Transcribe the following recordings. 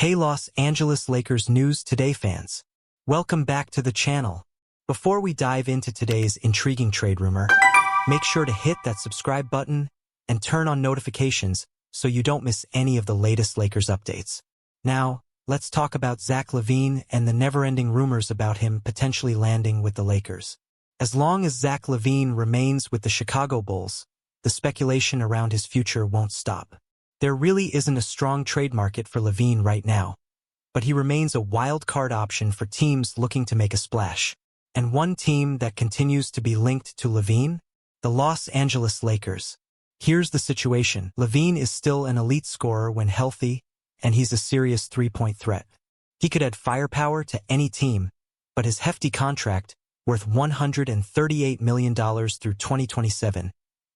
Hey Los Angeles Lakers News Today fans. Welcome back to the channel. Before we dive into today's intriguing trade rumor, make sure to hit that subscribe button and turn on notifications so you don't miss any of the latest Lakers updates. Now, let's talk about Zach LaVine and the never-ending rumors about him potentially landing with the Lakers. As long as Zach LaVine remains with the Chicago Bulls, the speculation around his future won't stop. There really isn't a strong trade market for LaVine right now, but he remains a wild card option for teams looking to make a splash. And one team that continues to be linked to LaVine? The Los Angeles Lakers. Here's the situation. LaVine is still an elite scorer when healthy, and he's a serious three-point threat. He could add firepower to any team, but his hefty contract, worth $138 million through 2027,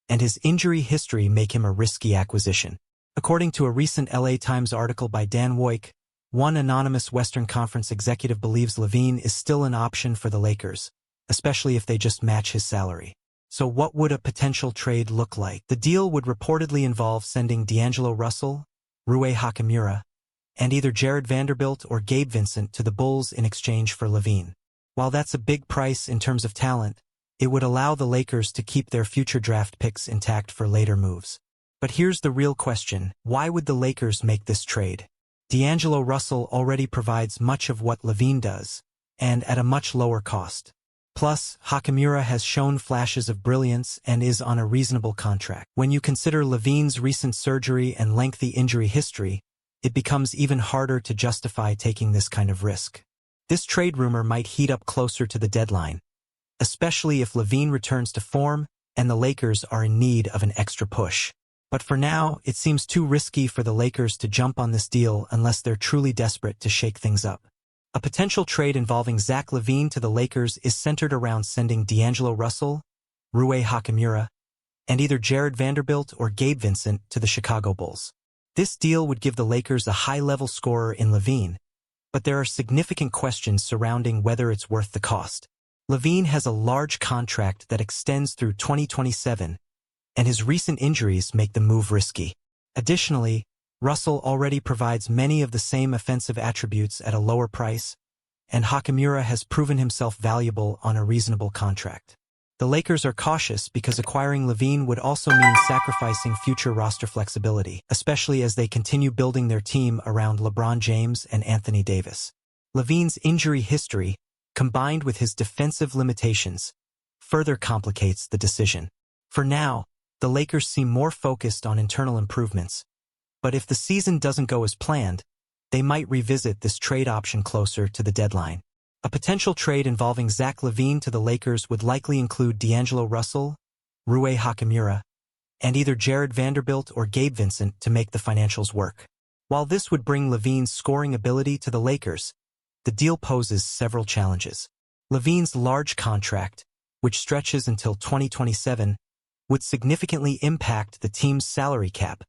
and his injury history make him a risky acquisition. According to a recent LA Times article by Dan Woik, one anonymous Western Conference executive believes LaVine is still an option for the Lakers, especially if they just match his salary. So what would a potential trade look like? The deal would reportedly involve sending D'Angelo Russell, Rui Hachimura, and either Jared Vanderbilt or Gabe Vincent to the Bulls in exchange for LaVine. While that's a big price in terms of talent, it would allow the Lakers to keep their future draft picks intact for later moves. But here's the real question. Why would the Lakers make this trade? D'Angelo Russell already provides much of what LaVine does, and at a much lower cost. Plus, Hachimura has shown flashes of brilliance and is on a reasonable contract. When you consider LaVine's recent surgery and lengthy injury history, it becomes even harder to justify taking this kind of risk. This trade rumor might heat up closer to the deadline, especially if LaVine returns to form and the Lakers are in need of an extra push. But for now, it seems too risky for the Lakers to jump on this deal unless they're truly desperate to shake things up. A potential trade involving Zach LaVine to the Lakers is centered around sending D'Angelo Russell, Rui Hachimura, and either Jared Vanderbilt or Gabe Vincent to the Chicago Bulls. This deal would give the Lakers a high-level scorer in LaVine, but there are significant questions surrounding whether it's worth the cost. LaVine has a large contract that extends through 2027, and his recent injuries make the move risky. Additionally, Russell already provides many of the same offensive attributes at a lower price, and Hachimura has proven himself valuable on a reasonable contract. The Lakers are cautious because acquiring LaVine would also mean sacrificing future roster flexibility, especially as they continue building their team around LeBron James and Anthony Davis. LaVine's injury history, combined with his defensive limitations, further complicates the decision. For now, the Lakers seem more focused on internal improvements, but if the season doesn't go as planned, they might revisit this trade option closer to the deadline. A potential trade involving Zach LaVine to the Lakers would likely include D'Angelo Russell, Rui Hachimura, and either Jared Vanderbilt or Gabe Vincent to make the financials work. While this would bring LaVine's scoring ability to the Lakers, the deal poses several challenges. LaVine's large contract, which stretches until 2027, would significantly impact the team's salary cap,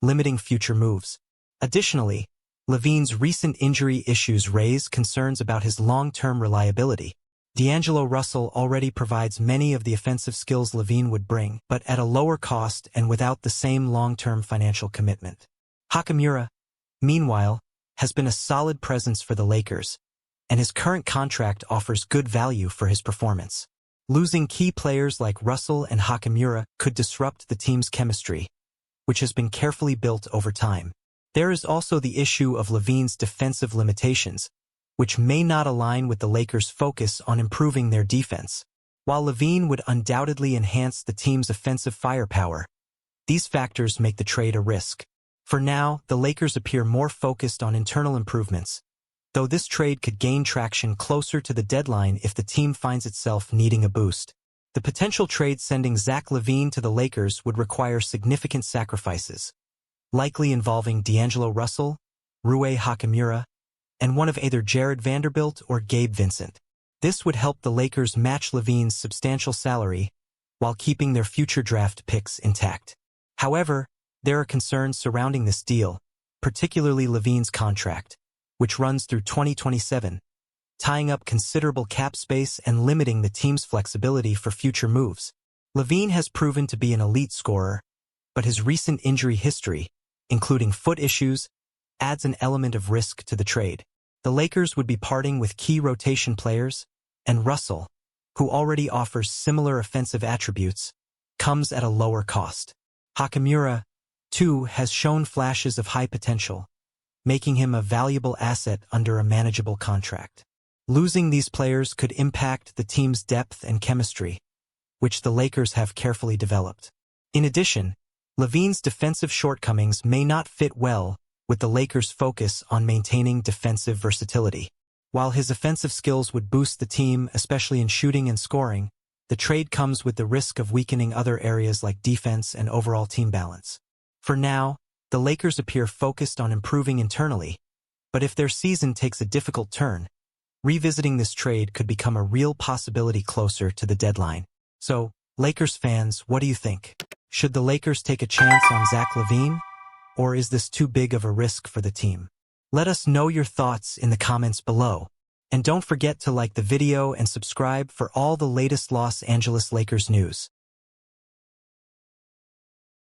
limiting future moves. Additionally, LaVine's recent injury issues raise concerns about his long-term reliability. D'Angelo Russell already provides many of the offensive skills LaVine would bring, but at a lower cost and without the same long-term financial commitment. Hachimura, meanwhile, has been a solid presence for the Lakers, and his current contract offers good value for his performance. Losing key players like Russell and Hachimura could disrupt the team's chemistry, which has been carefully built over time. There is also the issue of LaVine's defensive limitations, which may not align with the Lakers' focus on improving their defense. While LaVine would undoubtedly enhance the team's offensive firepower, these factors make the trade a risk. For now, the Lakers appear more focused on internal improvements, though this trade could gain traction closer to the deadline if the team finds itself needing a boost. The potential trade sending Zach LaVine to the Lakers would require significant sacrifices, likely involving D'Angelo Russell, Rui Hachimura, and one of either Jared Vanderbilt or Gabe Vincent. This would help the Lakers match LaVine's substantial salary while keeping their future draft picks intact. However, there are concerns surrounding this deal, particularly LaVine's contract, which runs through 2027, tying up considerable cap space and limiting the team's flexibility for future moves. LaVine has proven to be an elite scorer, but his recent injury history, including foot issues, adds an element of risk to the trade. The Lakers would be parting with key rotation players, and Russell, who already offers similar offensive attributes, comes at a lower cost. Hachimura, too, has shown flashes of high potential, making him a valuable asset under a manageable contract. Losing these players could impact the team's depth and chemistry, which the Lakers have carefully developed. In addition, LaVine's defensive shortcomings may not fit well with the Lakers' focus on maintaining defensive versatility. While his offensive skills would boost the team, especially in shooting and scoring, the trade comes with the risk of weakening other areas like defense and overall team balance. For now, the Lakers appear focused on improving internally, but if their season takes a difficult turn, revisiting this trade could become a real possibility closer to the deadline. So, Lakers fans, what do you think? Should the Lakers take a chance on Zach LaVine? Or is this too big of a risk for the team? Let us know your thoughts in the comments below. And don't forget to like the video and subscribe for all the latest Los Angeles Lakers news.